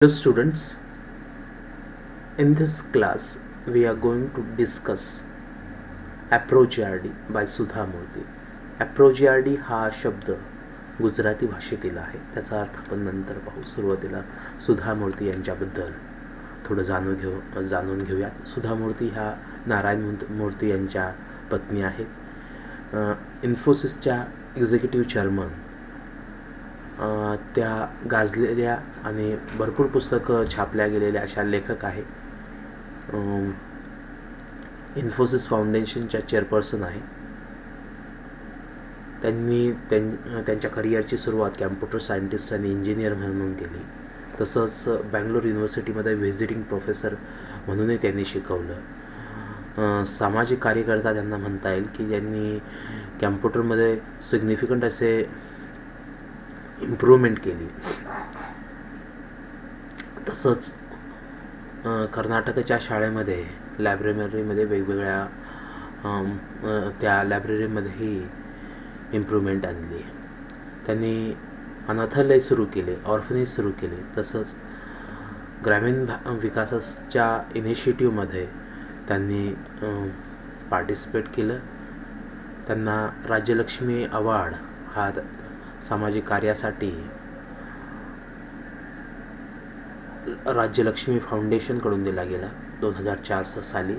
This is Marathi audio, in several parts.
Hello students, in this class we are going to discuss Aprogiardi by सुधा मूर्ती. Aprogiardi हा शब्द गुजराती भाषेतील आहे. त्याचा अर्थ आपण नंतर पाहू. सुरुवातीला सुधा मूर्ती यांच्याबद्दल थोडं जाणून घेऊयात. सुधा मूर्ती ह्या नारायण मूर्ती यांच्या पत्नी आहेत. इन्फोसिसच्या एक्झिक्युटिव्ह चेअरमन, त्या गाजलेल्या आणि भरपूर पुस्तकं छापल्या गेलेल्या अशा लेखक आहे. इन्फोसिस फाउंडेशनच्या चेअरपर्सन आहे. त्यांनी त्यांच्या करिअरची सुरुवात कॅम्प्युटर सायंटिस्ट आणि इंजिनियर म्हणून केली. तसंच बँगलोर युनिव्हर्सिटीमध्ये व्हिजिटिंग प्रोफेसर म्हणूनही त्यांनी शिकवलं. सामाजिक कार्यकर्ता त्यांना म्हणता येईल की त्यांनी कॅम्प्युटरमध्ये सिग्निफिकंट असे इम्प्रूव्हमेंट केली. तसंच कर्नाटकच्या शाळेमध्ये लायब्ररीमध्ये वेगवेगळ्या त्या लायब्ररीमध्येही इम्प्रूव्हमेंट आणली. त्यांनी अनाथालय सुरू केले, ऑर्फनेज सुरू केले. तसंच ग्रामीण विकासाच्या इनिशिएटिव्हमध्ये त्यांनी पार्टिसिपेट केलं. त्यांना राज्यलक्ष्मी अवॉर्ड हा सामाजिक कार्यासाठी राज्यलक्ष्मी फाउंडेशनकडून दिला गेला 2004 साली.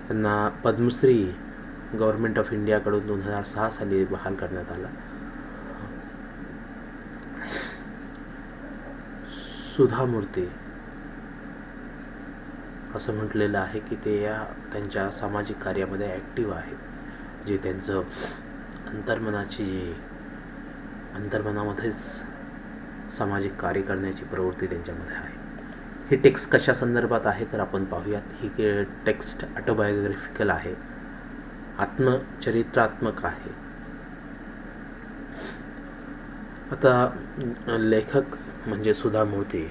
त्यांना पद्मश्री गव्हर्नमेंट ऑफ इंडियाकडून 2006 साली बहाल करण्यात आला. सुधा मूर्ती असं म्हटलेलं आहे की ते त्यांच्या सामाजिक कार्यामध्ये ॲक्टिव्ह आहेत, जे त्यांचं अंतर्मनामध्येच सामाजिक कार्य करण्याची प्रवृत्ती त्यांच्यामध्ये आहे. ही टेक्स्ट कशा संदर्भात आहे तर आपण पाहूयात. ही टेक्स्ट ऑटोबायोग्राफिकल आहे, आत्मचरित्रात्मक आहे. आता लेखक म्हणजे सुधा मूर्ती,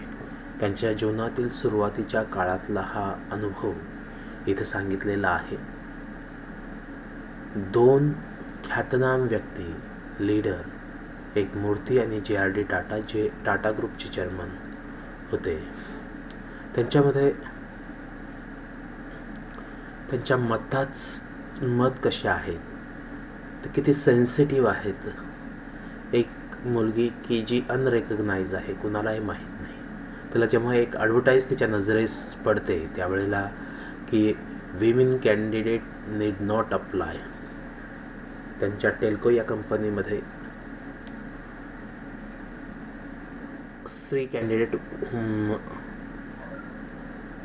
त्यांच्या जीवनातील सुरुवातीच्या काळातला हा अनुभव इथे सांगितलेला आहे. 2 ख्यातनाम व्यक्ती, लीडर, एक मूर्ती आणि JRD टाटा, जे टाटा ग्रुपचे चेअरमन होते, त्यांच्यामध्ये त्यांच्या मत कसे आहेत, ते किती सेन्सिटिव्ह आहेत. एक मुलगी की जी अनरेकग्नाइज आहे, कुणालाही माहीत नाही. त्याला जेव्हा एक ॲडव्हर्टाईज तिच्या नजरेस पडते त्यावेळेला की women candidate need not apply. त्यांच्या टेल्को या कंपनीमध्ये स्त्री कॅन्डिडेट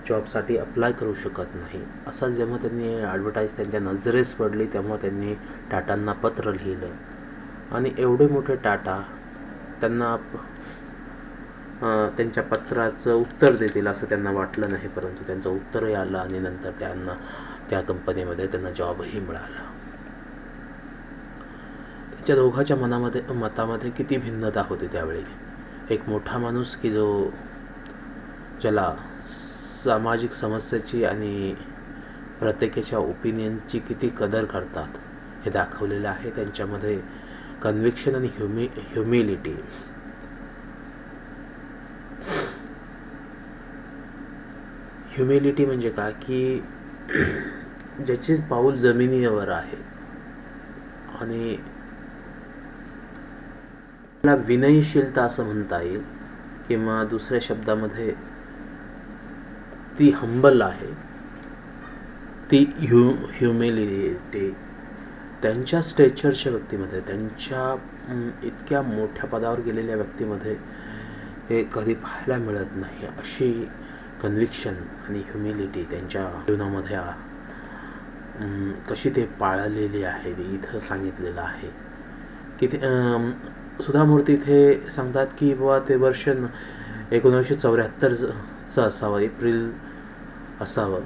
जॉबसाठी अप्लाय करू शकत नाही. असं जेव्हा त्यांनी ॲडव्हर्टाईज त्यांच्या नजरेस पडली तेव्हा त्यांनी टाटांना पत्र लिहिलं. आणि एवढे मोठे टाटा त्यांना त्यांच्या पत्राचं उत्तर देतील असं त्यांना वाटलं नाही, परंतु त्यांचं उत्तरही आलं आणि नंतर त्यांना त्या कंपनीमध्ये त्यांना जॉबही मिळाला. त्यांच्या दोघांच्या मतामध्ये किती भिन्नता होती त्यावेळी. एक मोठा माणूस की ज्याला सामाजिक समस्येची आणि प्रत्येकाच्या ओपिनियनची किती कदर करतात हे दाखवलेलं आहे. त्यांच्यामध्ये कन्व्हिक्शन आणि ह्युमिलिटी. ह्युमिलिटी म्हणजे काय की ज्याचे पाऊल जमिनीवर आहे आणि त्याला विनयशीलता असं म्हणता येईल, किंवा दुसऱ्या शब्दामध्ये ती हंबल आहे. ती ह्युमिलिटी त्यांच्या स्टेचरच्या व्यक्तीमध्ये, त्यांच्या इतक्या मोठ्या पदावर गेलेल्या व्यक्तीमध्ये हे कधी पाहायला मिळत नाही. अशी कन्व्हिक्शन आणि ह्युमिलिटी त्यांच्या जीवनामध्ये कशी ते पाळलेली आहे इथं सांगितलेलं आहे. की ते सुधा मूर्ती इथे सांगतात की बाबा ते वर्ष 1974चं असावं, एप्रिल असावं.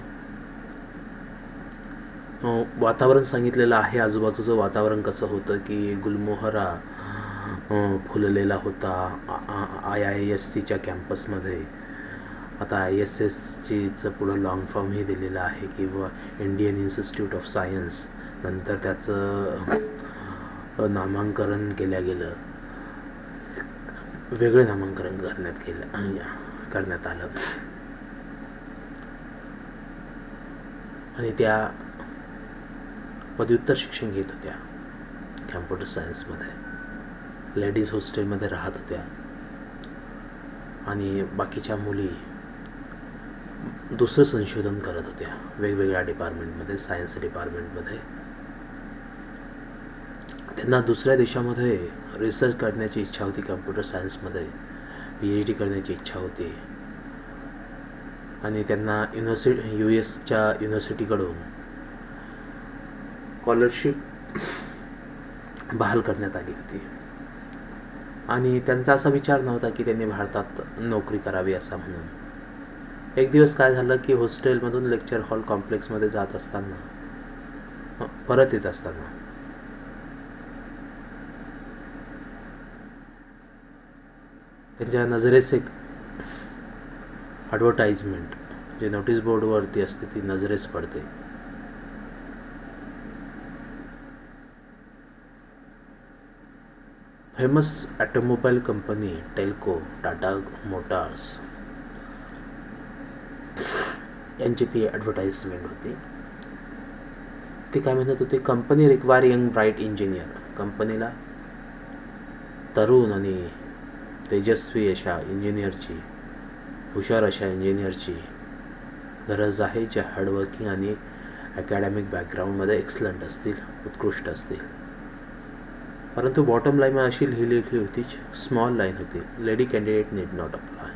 वातावरण सांगितलेलं आहे. आजूबाजूचं वातावरण कसं होतं की गुलमोहरा फुललेला होता IISCच्या कॅम्पसमध्ये. आता ISSCचं पुढं लॉंग फॉर्मही दिलेलं आहे किंवा इंडियन इन्स्टिट्यूट ऑफ सायन्स. नंतर त्याचं नामांकन केलं गेलं, वेगळे नामांकन करण्यात करण्यात आलं आणि त्या पदव्युत्तर शिक्षण घेत होत्या कॅम्प्युटर सायन्समध्ये. लेडीज हॉस्टेलमध्ये राहत होत्या आणि बाकीच्या मुली दुसरं संशोधन करत होत्या वेगवेगळ्या डिपार्टमेंटमध्ये, सायन्स डिपार्टमेंटमध्ये. त्यांना दुसऱ्या देशामध्ये रिसर्च करण्याची इच्छा होती. कम्प्युटर सायन्समध्ये PhD करण्याची इच्छा होती आणि त्यांना US च्या युनिव्हर्सिटीकडून स्कॉलरशिप बहाल करण्यात आली होती आणि त्यांचा असा विचार नव्हता की त्यांनी भारतात नोकरी करावी असा म्हणून. एक दिवस काय झालं की हॉस्टेलमधून लेक्चर हॉल कॉम्प्लेक्समध्ये जात असताना, परत येत असताना त्यांच्या नजरेस एक ॲडव्हर्टाइजमेंट जे नोटीस बोर्डवरती असते ती नजरेस पडते. Famous automobile company Telco, Tata motors यांची ती ॲडव्हर्टाइजमेंट होती. ती काय म्हणत होती, company require young bright engineer. कंपनीला तरुण आणि तेजस्वी अशा इंजिनियरची, हुशार अशा इंजिनियरची गरज आहे, जे हार्डवर्किंग आणि अकॅडमिक बॅकग्राऊंडमध्ये एक्सलंट असतील, उत्कृष्ट असतील. परंतु बॉटम लाईन अशी लिहिलेली होती, स्मॉल लाईन होती, lady candidate need not apply.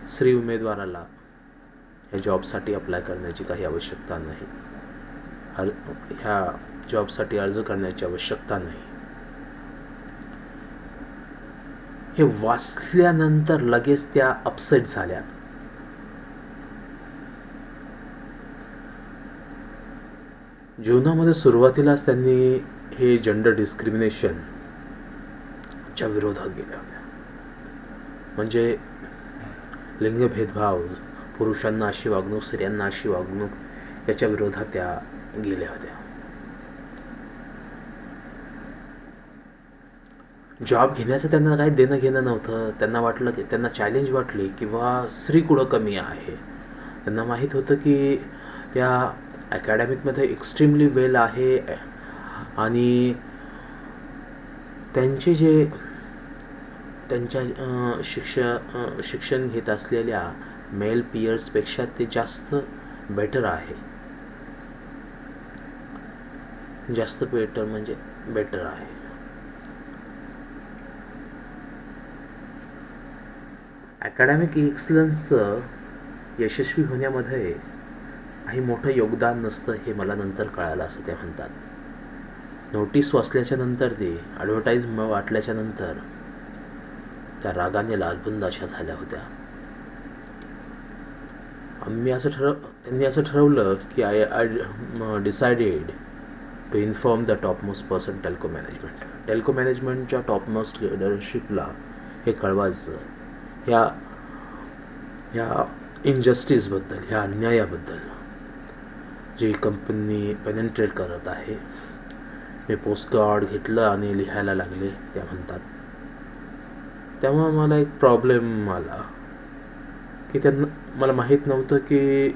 स्त्री उमेदवाराला या जॉबसाठी अप्लाय करण्याची काही आवश्यकता नाही, ह्या जॉबसाठी अर्ज करण्याची आवश्यकता नाही. हे वाचल्यानंतर लगेच त्या अपसेट झाल्या. जीवनामध्ये सुरुवातीलाच त्यांनी हे जेंडर डिस्क्रिमिनेशनच्या विरोधात गेल्या होत्या. म्हणजे लिंगभेदभाव, पुरुषांना अशी वागणूक, स्त्रियांना अशी वागणूक याच्या विरोधात त्या गेल्या होत्या. जॉब घेण्याचं त्यांना काही देणं घेणं नव्हतं. त्यांना वाटलं की त्यांना चॅलेंज वाटली किंवा स्त्री कुठं कमी आहे. त्यांना माहीत होतं की त्या अकॅडमिकमध्ये एक्स्ट्रीमली वेल आहे आणि त्यांचे जे त्यांच्या शिक्षण घेत असलेल्या मेल पियर्सपेक्षा ते जास्त बेटर आहे. जास्त बेटर म्हणजे बेटर आहे. अकॅडमिक एक्सलन्सचं यशस्वी होण्यामध्ये काही मोठं योगदान नसतं हे मला नंतर कळालं, असं ते म्हणतात. नोटीस वाचल्याच्या नंतर, ती ॲडव्हर्टाईज वाटल्याच्या नंतर त्या रागाने लालबुंद अशा झाल्या होत्या. त्यांनी असं ठरवलं की I decided to inform the topmost person Telco management. Telco मॅनेजमेंटच्या टॉपमोस्ट लिडरशिपला हे कळवायचं, ह्या इनजस्टिसबद्दल, ह्या अन्यायाबद्दल जी कंपनी पेनिट्रेट करत आहे. मी पोस्टकार्ड घेतलं आणि लिहायला लागले, त्या म्हणतात. तेव्हा मला एक प्रॉब्लेम आला की त्यांना, मला माहीत नव्हतं की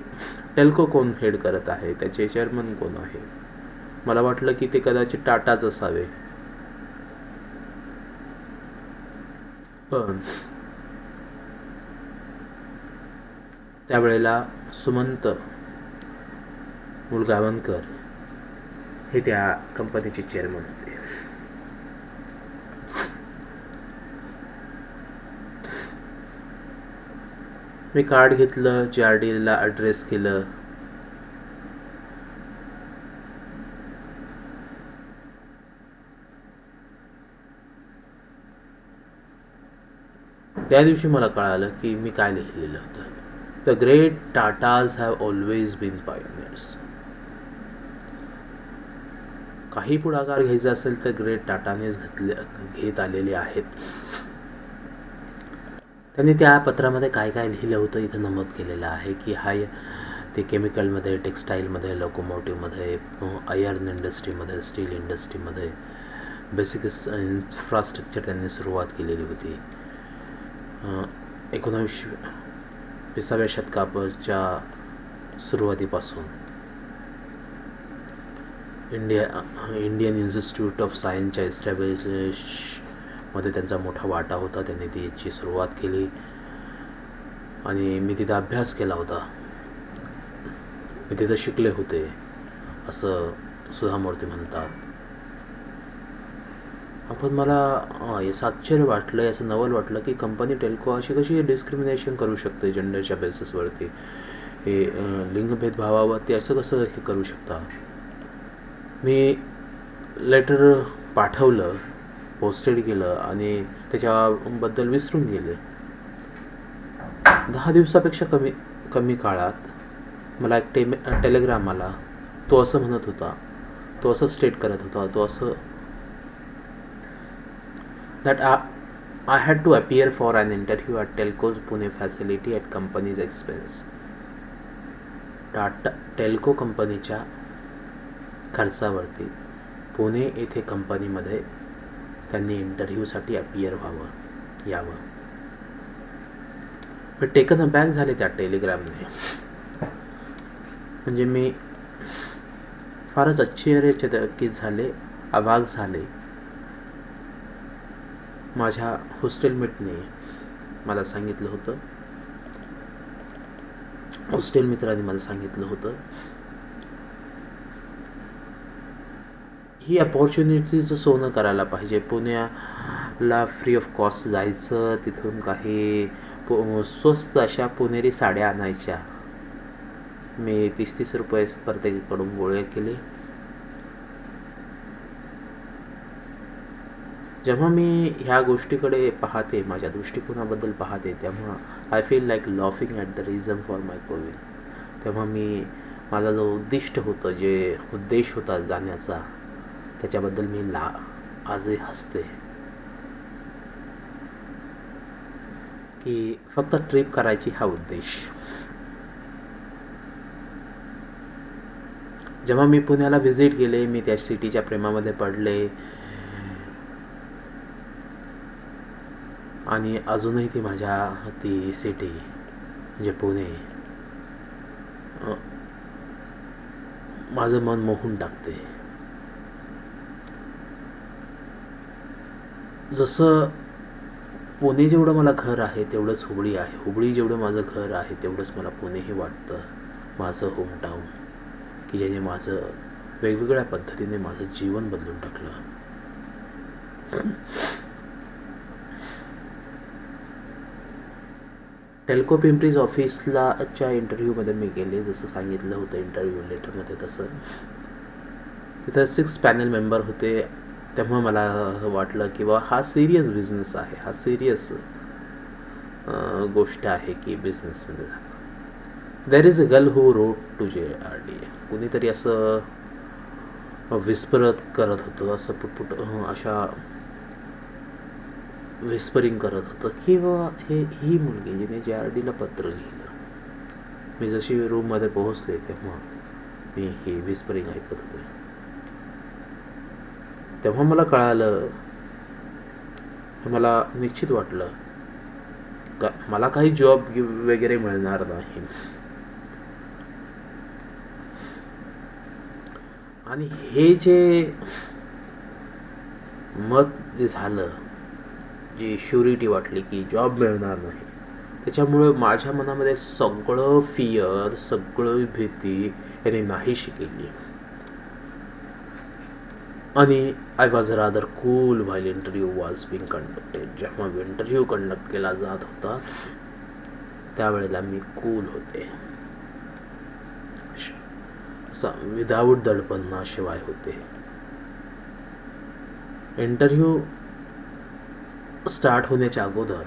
टेल्को कोण हेड करत आहे, त्याचे चेअरमन कोण आहे. मला वाटलं की ते कदाचित टाटाच असावे. पण त्यावेळेला सुमंत मुलगावणकर हे त्या कंपनीचे चेअरमन होते. मी कार्ड घेतलं, JRDला ॲड्रेस केलं. त्या दिवशी मला कळालं की मी काय लिहिलेलं होतं. The great Tatas have always been pioneers. काही पुढाकार घ्यायचा असेल तर ग्रेट टाटानेच घेत आलेले आहेत. त्यांनी त्या पत्रामध्ये काय काय लिहिलं होतं इथं नमूद केलेलं आहे की ते केमिकलमध्ये, टेक्स्टाईलमध्ये, लोकोमोटिव्हमध्ये, आयर्न इंडस्ट्रीमध्ये, स्टील इंडस्ट्रीमध्ये बेसिक इन्फ्रास्ट्रक्चर त्यांनी सुरुवात केलेली होती. विसाव्या शतकाच्या सुरुवातीपासून इंडियन इन्स्टिट्यूट ऑफ सायन्सच्या मध्ये त्यांचा मोठा वाटा होता. त्यांनी त्याची सुरुवात केली आणि मी तिथं अभ्यास केला होता. मी तिथं शिकले होते असं सुधा मूर्ती म्हणतात. पण मला याचं आश्चर्य वाटलं, याचं नवल वाटलं की कंपनी टेल्को अशी कशी डिस्क्रिमिनेशन करू शकते जेंडरच्या बेसिसवरती, हे लिंगभेदभावावरती असं कसं हे करू शकता. मी लेटर पाठवलं, पोस्टेड केलं आणि त्याच्याबद्दल विसरून गेले. 10 दिवसापेक्षा कमी काळात मला एक टेलिग्राम आला. तो असं म्हणत होता, तो असं स्टेट करत होता, तो असं that I had to appear for an interview at Telco's Pune facility at company's expense. Telco कंपनीच्या खर्चावरती पुणे येथे कंपनीमध्ये त्यांनी इंटरव्ह्यूसाठी अपियर यावं. मी टेकन अबॅक झाले त्या टेलिग्रामने. म्हणजे मी फारच आश्चर्यचकित झाले, अवाक झाले. माझ्या हॉस्टेलमेटने मला सांगितलं होतं, हॉस्टेल मित्राने मला सांगितलं होतं, ही अपॉर्च्युनिटीचं सोनं करायला पाहिजे. पुण्याला फ्री ऑफ कॉस्ट जायचं, तिथून काही स्वस्त अशा पुणेरी साड्या आणायच्या. मी 30 रुपये प्रत्येकाकडून गोळ्या केले. जेव्हा मी ह्या गोष्टीकडे पाहते, माझ्या दृष्टिकोनाबद्दल पाहते, तेव्हा I feel like laughing at the reason for my going. तेव्हा माझा जो उद्देश होता जाण्याचा, त्याच्याबद्दल मी आजही हसते की फक्त ट्रिप करायची हा उद्देश. जेव्हा मी पुण्याला व्हिजिट केले, मी त्या सिटीच्या प्रेमामध्ये पडले आणि अजूनही ती सिटी म्हणजे पुणे माझं मन मोहून टाकते. जसं पुणे जेवढं मला घर आहे तेवढंच हुबळी आहे, हुबळी जेवढं माझं घर आहे तेवढंच मला पुणेही वाटतं, माझं होमटाऊन, की ज्याने माझं वेगवेगळ्या पद्धतीने माझं जीवन बदलून टाकलं. टेल्को पिंपरीज ऑफिसलाच्या इंटरव्ह्यूमध्ये मी गेले, जसं सांगितलं होतं इंटरव्ह्यू लेटरमध्ये तसं. तिथं 6 पॅनल मेंबर होते. तेव्हा मला वाटलं की हा सिरियस बिझनेस आहे, हा सिरियस गोष्ट आहे की बिझनेसमध्ये there is a girl who wrote to JRD. कुणीतरी असं विस्परत करत होतं, असं पुटपुट अशा विस्परिंग करत होतं की ही मुलगी जिने JRDला पत्र लिहिलं. मी जशी रूममध्ये पोहोचले तेव्हा मी ही विस्परिंग ऐकत होते. तेव्हा मला कळालं, मला निश्चित वाटलं का मला काही जॉब वगैरे मिळणार नाही. आणि हे जे मत जे झालं, जी श्युरिटी वाटली की जॉब मिळणार नाही, त्याच्यामुळे माझ्या मनामध्ये सगळं फियर, सगळं भीती याने नाहीशी केली. आणि I was rather cool while interview was being conducted. जेव्हा इंटरव्ह्यू कंडक्ट केला जात होता त्यावेळेला मी कूल होते, असं विदाऊट दडपणाशिवाय होते. इंटरव्ह्यू स्टार्ट होण्याच्या अगोदर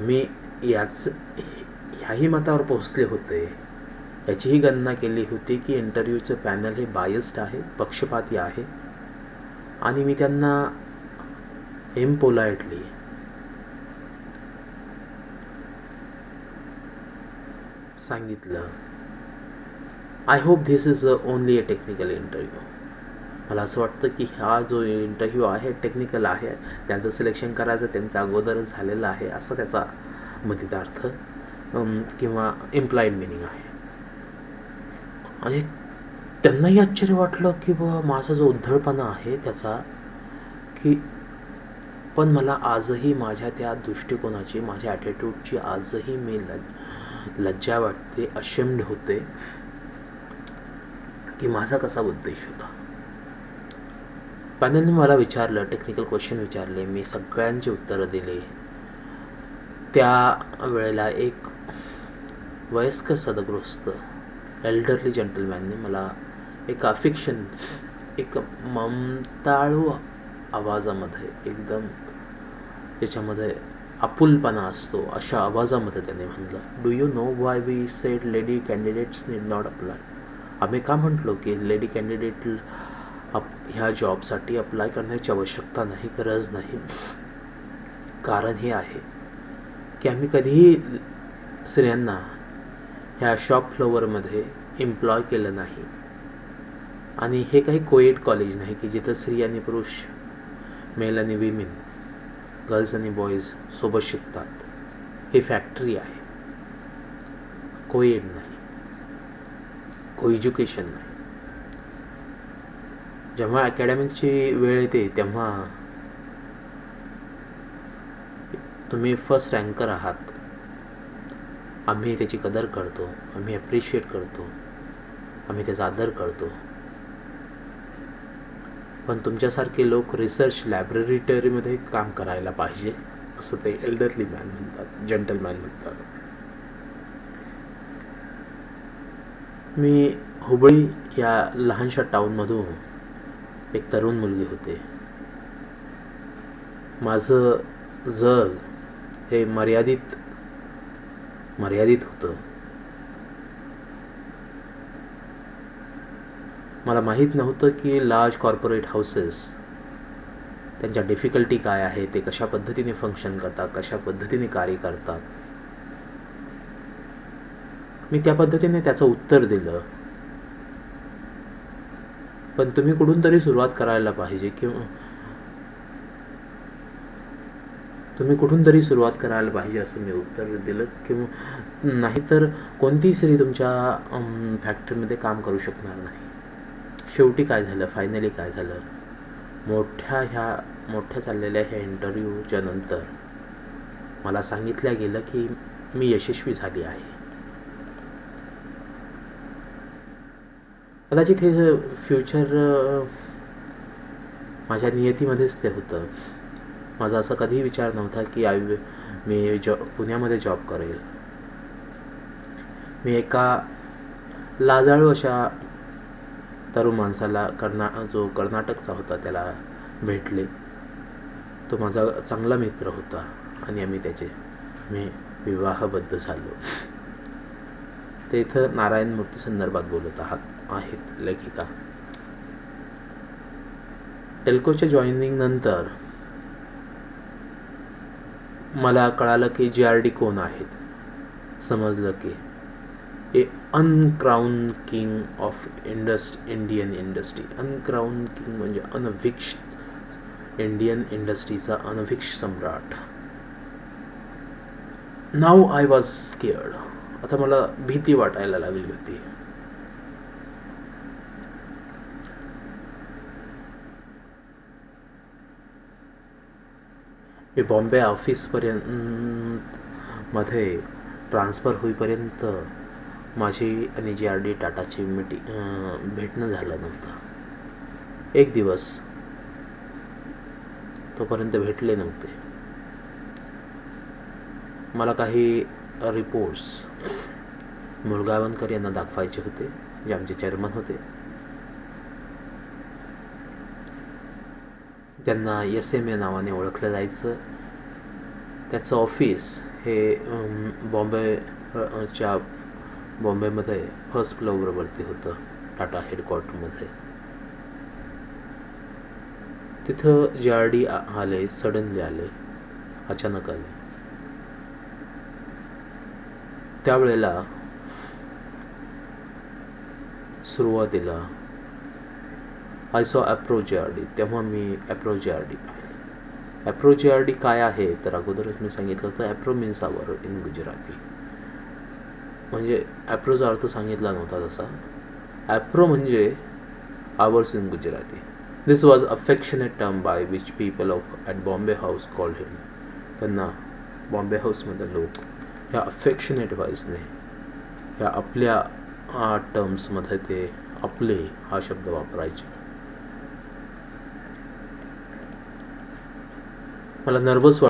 मी ह्याही मतावर पोहोचले होते, याचीही गणना केली होती की इंटरव्ह्यूचं पॅनल हे बायस्ड आहे, पक्षपाती आहे. आणि मी त्यांना इम्पोलाइटली सांगितलं, I hope this is only a technical interview. मला असं वाटतं की हा जो इंटरव्ह्यू आहे टेक्निकल आहे, त्यांचं सिलेक्शन करायचं त्यांचं अगोदर झालेलं आहे असं त्याचा मतितार्थ किंवा इम्प्लाइड मिनिंग आहे. आणि त्यांनाही आश्चर्य वाटलं की बाबा माझा जो उद्धळपणा आहे त्याचा, की पण मला आजही माझ्या त्या दृष्टिकोनाची, माझ्या ॲटिट्यूडची आजही मी लज्जा वाटते, अशेम्ड होते की माझा कसा उद्देश होता. पॅनलने मला विचारलं, टेक्निकल क्वेश्चन विचारले, मी सगळ्यांची उत्तरं दिली. त्या वेळेला एक वयस्कर सदगृहस्थ एल्डरली जेंटलमॅनने मला एक अफिक्शन, एक ममताळू आवाजामध्ये, एकदम त्याच्यामध्ये आपुलपणा असतो अशा आवाजामध्ये त्याने म्हणलं, do you know why we said lady candidates need not apply. आम्ही का म्हटलो की लेडी कॅन्डिडेट ह्या जॉबसाठी अप्लाय करण्याची आवश्यकता नाही, गरज नाही. कारण हे आहे की आम्ही कधीही स्त्रियांना ह्या शॉप फ्लोअरमध्ये एम्प्लॉय केलं नाही. आणि हे काही कोएड कॉलेज नाही की जिथं स्त्री आणि पुरुष, मेल आणि विमेन, गर्ल्स आणि बॉईज सोबत शिकतात. ही फॅक्टरी आहे, कोएड नाही, को एज्युकेशन नाही. जेव्हा अकॅडमिकची वेळ येते तेव्हा तुम्ही फर्स्ट रँकर आहात, आम्ही त्याची कदर करतो, आम्ही ॲप्रिशिएट करतो, आम्ही त्याचा आदर करतो. पण तुमच्यासारखे लोक रिसर्च लॅबोरेटरीमध्ये काम करायला पाहिजे असं ते एल्डरली मॅन म्हणतात, जेंटलमॅन म्हणतात. मी हुबळी या लहानशा टाऊनमधून एक तरुण मुलगी होते. माझं जग हे मर्यादित होतं. मला माहीत नव्हतं की लार्ज कॉर्पोरेट हाऊसेस, त्यांच्या डिफिकल्टी काय आहे, ते कशा पद्धतीने फंक्शन करतात, कशा पद्धतीने कार्य करतात. मी त्या पद्धतीने त्याचं उत्तर दिलं. पण तुम्ही कुठून तरी सुरुवात करायला पाहिजे, किंवा तुम्ही कुठून तरी सुरुवात करायला पाहिजे असं मी उत्तर दिलं. किंवा नाहीतर कोणतीही स्त्री तुमच्या फॅक्टरीमध्ये काम करू शकणार नाही. शेवटी काय झालं, फायनली काय झालं, मोठ्या चाललेल्या ह्या इंटरव्ह्यूच्या नंतर मला सांगितलं गेलं की मी यशस्वी झाली आहे. कदाचित हे फ्युचर माझ्या नियतीमध्येच ते होतं. माझा असा कधीही विचार नव्हता की मी पुण्यामध्ये जॉब करेल. मी एका लाजाळू अशा तरुण माणसाला, जो कर्नाटकचा होता, त्याला भेटले. तो माझा चांगला मित्र होता आणि मी विवाहबद्ध झालो. ते इथं नारायण मूर्ती संदर्भात बोलत आहेत लेखिका. टेल्कोच्या जॉईनिंग नंतर मला कळालं की JRD कोण आहेत. समजलं की a uncrown king of Indian industry. Uncrown king म्हणजे अनभिक्ष, इंडियन इंडस्ट्रीचा अनभिक्ष सम्राट. Now I was scared. आता मला भीती वाटायला लागली होती. मी बॉम्बे मध्ये ट्रान्सफर होईपर्यंत माझी आणि JRD टाटाची भेटणं झालं नव्हतं. एक दिवस तोपर्यंत भेटले नव्हते. मला काही रिपोर्ट्स मुळगावणकर यांना दाखवायचे होते, जे आमचे चेअरमन होते. त्यांना SMA नावाने ओळखलं जायचं. त्याचं ऑफिस हे बॉम्बेमध्ये फर्स्ट फ्लोअरवरती होतं, टाटा हेडक्वार्टरमध्ये. तिथं JRD आले, सडनली आले, अचानक आले. त्यावेळेला सुरुवातीला आय सॉ ॲप्रोजिआरडी, तेव्हा मी ॲप्रोजिआरडी पाहिली. ॲप्रोजिआरडी काय आहे तर अगोदरच मी सांगितलं होतं, Apro means our in Gujarati. म्हणजे ॲप्रोचा अर्थ सांगितला नव्हता तसा. ॲप्रो म्हणजे ours in Gujarati. This was affectionate term by which people of at Bombay House called him. त्यांना बॉम्बे हाऊसमधले लोक ह्या अफेक्शनेट व्हॉइसने, ह्या आपल्या टर्म्समध्ये ते आपले हा शब्द वापरायचे. मला नर्वस